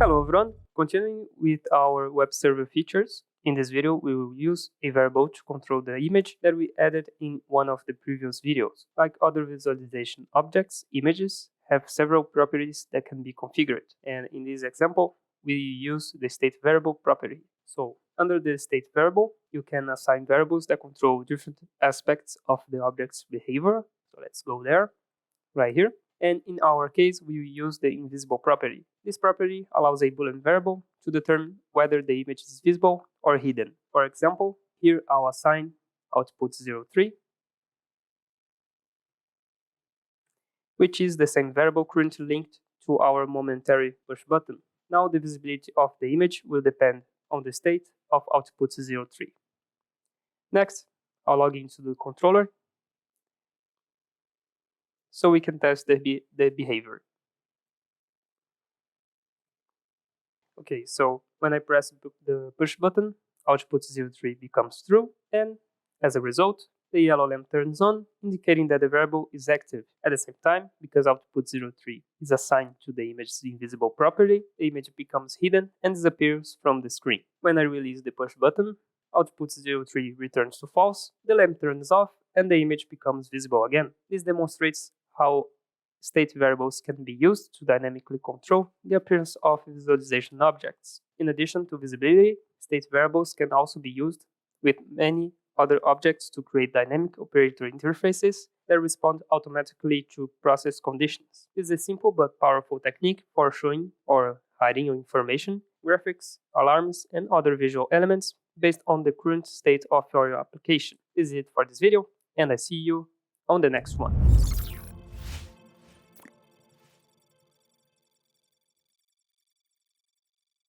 Hello everyone, continuing with our web server features. In this video, we will use a variable to control the image that we added in one of the previous videos. Like other visualization objects, images have several properties that can be configured. And in this example, we use the state variable property. So under the state variable, you can assign variables that control different aspects of the object's behavior. So let's go there, right here. And in our case, we use the invisible property. This property allows a Boolean variable to determine whether the image is visible or hidden. For example, here I'll assign output 03, which is the same variable currently linked to our momentary push button. Now the visibility of the image will depend on the state of output 03. Next, I'll log into the controller so we can test the behavior. Okay, so when I press the push button, output 03 becomes true, and as a result, the yellow lamp turns on, indicating that the variable is active. At the same time, because output 03 is assigned to the image's invisible property, the image becomes hidden and disappears from the screen. When I release the push button, output 03 returns to false, the lamp turns off, and the image becomes visible again. This demonstrates how state variables can be used to dynamically control the appearance of visualization objects. In addition to visibility, state variables can also be used with many other objects to create dynamic operator interfaces that respond automatically to process conditions. This is a simple but powerful technique for showing or hiding information, graphics, alarms, and other visual elements based on the current state of your application. This is it for this video, and I see you on the next one.